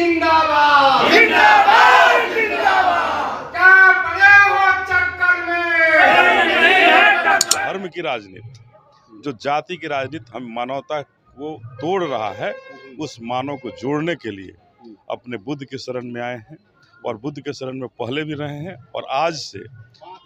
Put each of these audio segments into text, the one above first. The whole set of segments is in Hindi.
जिंदाबाद जिंदाबाद जिंदाबाद। क्या पड़े हो चक्कर में। धर्म की राजनीति, जो जाति की राजनीति हम मानवता को तोड़ रहा है, उस मानव को जोड़ने के लिए अपने बुद्ध के शरण में आए हैं और बुद्ध के शरण में पहले भी रहे हैं। और आज से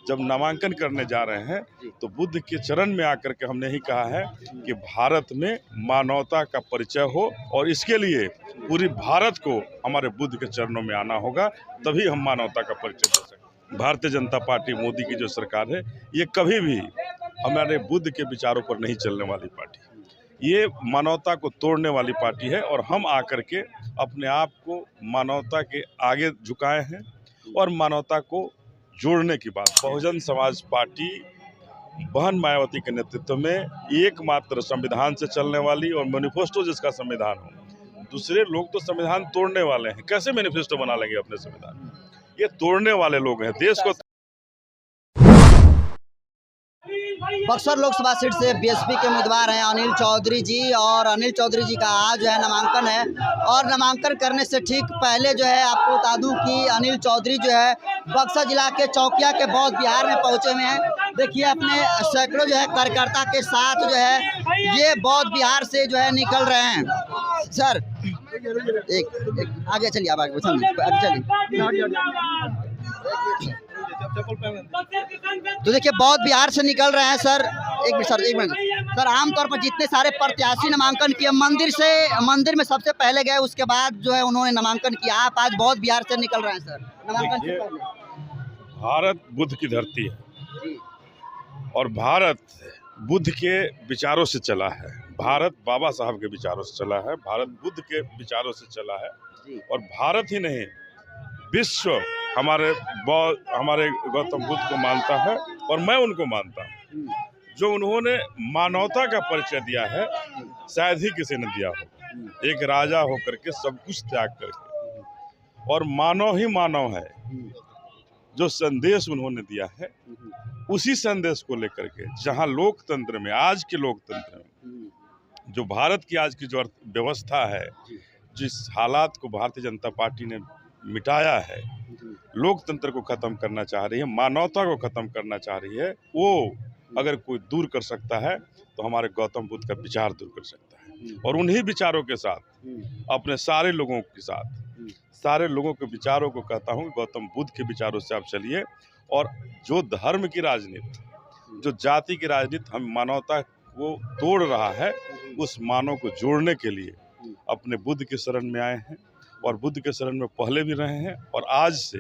जब नामांकन करने जा रहे हैं तो बुद्ध के चरण में आकर के हमने ही कहा है कि भारत में मानवता का परिचय हो, और इसके लिए पूरी भारत को हमारे बुद्ध के चरणों में आना होगा, तभी हम मानवता का परिचय दे सकते हैं। भारतीय जनता पार्टी मोदी की जो सरकार है, ये कभी भी हमारे बुद्ध के विचारों पर नहीं चलने वाली पार्टी, ये मानवता को तोड़ने वाली पार्टी है। और हम आकर के अपने आप को मानवता के आगे झुकाए हैं और मानवता को जोड़ने की बात। बहुजन समाज पार्टी बहन मायावती के नेतृत्व में एकमात्र संविधान से चलने वाली और मैनिफेस्टो जिसका संविधान हो। दूसरे लोग तो संविधान तोड़ने वाले हैं, कैसे मैनिफेस्टो बना लेंगे अपने संविधान? ये तोड़ने वाले लोग हैं देश को। बक्सर लोकसभा सीट से बीएसपी के उम्मीदवार हैं अनिल चौधरी जी, और अनिल चौधरी जी का आज जो है नामांकन है। और नामांकन करने से ठीक पहले जो है आपको बता दूं कि अनिल चौधरी जो है बक्सर जिला के चौकिया के बौद्ध विहार में पहुंचे हुए हैं। देखिए अपने सैकड़ों जो है कार्यकर्ता के साथ जो है ये बौद्ध विहार से जो है निकल रहे हैं। सर एक आगे चलिए, आप आगे चलिए। तो देखिए बौद्ध विहार से निकल रहे हैं सर। एक मिनट सर, आमतौर पर जितने सारे प्रत्याशी नामांकन किए मंदिर में सबसे पहले गए, उसके बाद जो है उन्होंने नामांकन किया। आप आज बौद्ध विहार से निकल रहे हैं सर नामांकन से पहले। भारत बुद्ध की धरती है और भारत बुद्ध के विचारों से चला है। भारत बाबा साहब के विचारों से चला है, भारत बुद्ध के विचारों से चला है। और भारत ही नहीं, विश्व हमारे गौतम बुद्ध को मानता है और मैं उनको मानता हूँ। जो उन्होंने मानवता का परिचय दिया है, शायद ही किसी ने दिया हो। एक राजा होकर के सब कुछ त्याग करके, और मानव ही मानव है। जो संदेश उन्होंने दिया है, उसी संदेश को लेकर के जहाँ लोकतंत्र में, आज के लोकतंत्र में, जो भारत की आज की जो व्यवस्था है, जिस हालात को भारतीय जनता पार्टी ने मिटाया है, लोकतंत्र को खत्म करना चाह रही है, मानवता को खत्म करना चाह रही है, वो अगर कोई दूर कर सकता है तो हमारे गौतम बुद्ध का विचार दूर कर सकता है। और उन्हीं विचारों के साथ, अपने सारे लोगों के साथ, सारे लोगों के विचारों को कहता हूँ, गौतम बुद्ध के विचारों से आप चलिए। और जो धर्म की राजनीति, जो जाति की राजनीति हम मानवता को तोड़ रहा है, उस मानव को जोड़ने के लिए अपने बुद्ध के शरण में आए हैं और बुद्ध के शरण में पहले भी रहे हैं। और आज से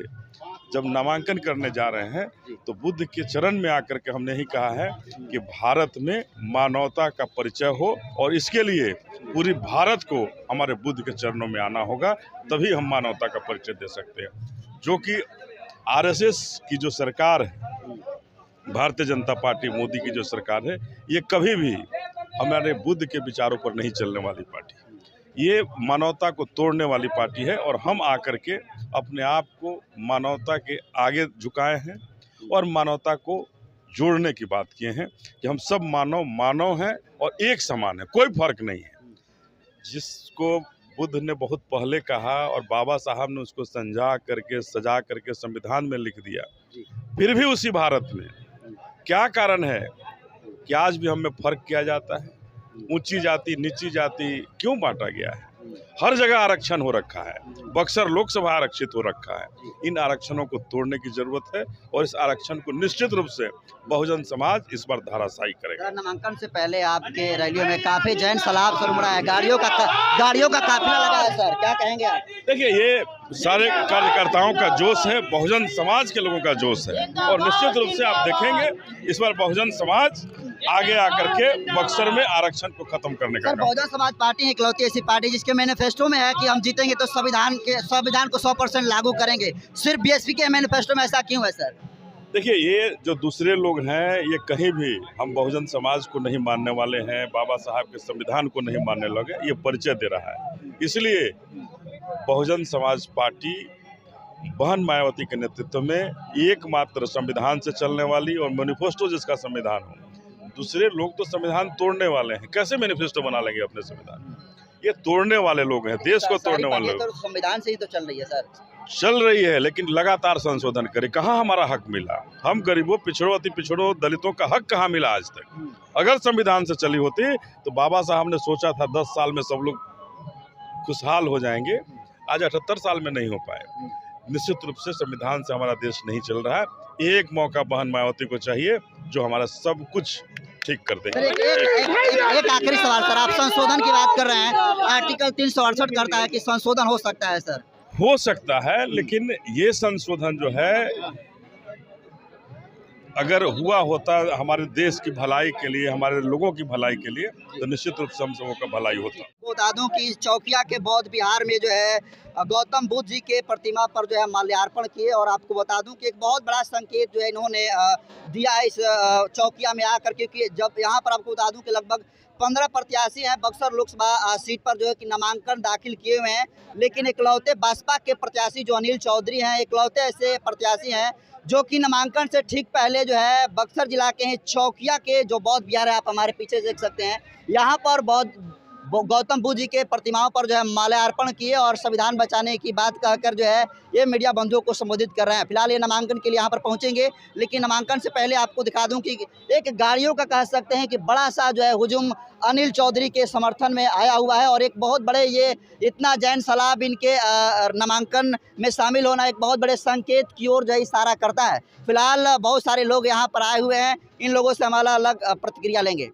जब नामांकन करने जा रहे हैं तो बुद्ध के चरण में आकर के हमने ही कहा है कि भारत में मानवता का परिचय हो, और इसके लिए पूरी भारत को हमारे बुद्ध के चरणों में आना होगा, तभी हम मानवता का परिचय दे सकते हैं। जो कि आरएसएस की जो सरकार है, भारतीय जनता पार्टी मोदी की जो सरकार है, ये कभी भी हमारे बुद्ध के विचारों पर नहीं चलने वाली पार्टी, ये मानवता को तोड़ने वाली पार्टी है। और हम आकर के अपने आप को मानवता के आगे झुकाए हैं और मानवता को जोड़ने की बात किए हैं कि हम सब मानव हैं और एक समान है, कोई फर्क नहीं है। जिसको बुद्ध ने बहुत पहले कहा और बाबा साहब ने उसको सजा करके संविधान में लिख दिया, फिर भी उसी भारत में क्या कारण है कि आज भी हमें फर्क किया जाता है? ऊंची जाति नीची जाति क्यों बांटा गया है? हर जगह आरक्षण हो रखा है, बक्सर लोकसभा आरक्षित हो रखा है। इन आरक्षणों को तोड़ने की जरूरत है और इस आरक्षण को निश्चित रूप से बहुजन समाज इस बार धराशायी करेगा। नामांकन से पहले आपके रैलियों में काफी जैन सलाब शुरू हो रहा है, गाड़ियों का काफिला लगा है सर, क्या कहेंगे आप? देखिए, ये सारे कार्यकर्ताओं का जोश है, बहुजन समाज के लोगों का जोश है, और निश्चित रूप से आप देखेंगे इस बार बहुजन समाज आगे आकर के बक्सर में आरक्षण को खत्म करने का। बहुजन समाज पार्टी इकलौती ऐसी पार्टी जिसके मैनिफेस्टो में है कि हम जीतेंगे तो संविधान को 100% लागू करेंगे। सिर्फ बीएसपी के मैनिफेस्टो में ऐसा क्यों है सर? देखिए, ये जो दूसरे लोग हैं, ये कहीं भी हम बहुजन समाज को नहीं मानने वाले हैं, बाबा साहब के संविधान को नहीं मानने लगे, ये परिचय दे रहा है। इसलिए बहुजन समाज पार्टी बहन मायावती के नेतृत्व में एकमात्र संविधान से चलने वाली और मैनिफेस्टो जिसका संविधान हो। दूसरे लोग तो संविधान तोड़ने वाले हैं, कैसे मैनिफेस्टो बना लेंगे अपने संविधान? ये तोड़ने वाले लोग हैं, देश को तोड़ने वाले लोग। तो संविधान से ही तो चल रही है सर। चल रही है, लेकिन लगातार संशोधन करे। कहाँ हमारा हक मिला? हम गरीबों, पिछड़ों, अति पिछड़ों, दलितों का हक कहाँ मिला आज तक? अगर संविधान से चली होती तो बाबा साहब ने सोचा था 10 साल में सब लोग खुशहाल हो जाएंगे, आज 78 साल में नहीं हो पाए। निश्चित रूप से संविधान से हमारा देश नहीं चल रहा है। एक मौका बहन मायावती को चाहिए जो हमारा सब कुछ ठीक कर दे। एक आखिरी सवाल सर, आप संशोधन की बात कर रहे हैं, आर्टिकल 368 करता है कि संशोधन हो सकता है सर। हो सकता है, लेकिन ये संशोधन जो है अगर हुआ होता हमारे देश की भलाई के लिए, हमारे लोगों की भलाई के लिए, तो निश्चित रूप से हम सबों का भलाई होता। बता दूं कि चौकिया के बौद्ध विहार में जो है गौतम बुद्ध जी के प्रतिमा पर जो है माल्यार्पण किए, और आपको बता दूं कि एक बहुत बड़ा संकेत जो है इन्होंने दिया है इस चौकिया में आकर, क्योंकि जब यहाँ पर आपको बता दूं कि लगभग 15 प्रत्याशी हैं बक्सर लोकसभा सीट पर जो है कि नामांकन दाखिल किए हुए हैं, लेकिन इकलौते बसपा के प्रत्याशी जो अनिल चौधरी हैं, इकलौते ऐसे प्रत्याशी हैं जो कि नामांकन से ठीक पहले जो है बक्सर जिला के हैं चौकिया के जो बौद्ध विहार है, आप हमारे पीछे देख सकते हैं, यहाँ पर गौतम बुद्ध जी के प्रतिमाओं पर जो है माल्यार्पण किए और संविधान बचाने की बात कहकर जो है ये मीडिया बंधुओं को संबोधित कर रहे हैं। फिलहाल ये नामांकन के लिए यहाँ पर पहुँचेंगे, लेकिन नामांकन से पहले आपको दिखा दूं कि एक गाड़ियों का कह सकते हैं कि बड़ा सा जो है हुजूम अनिल चौधरी के समर्थन में आया हुआ है, और एक बहुत बड़े ये इतना जैन सलाब इनके नामांकन में शामिल होना एक बहुत बड़े संकेत की ओर जो है इशारा करता है। फिलहाल बहुत सारे लोग यहाँ पर आए हुए हैं, इन लोगों से हमारा अलग प्रतिक्रिया लेंगे।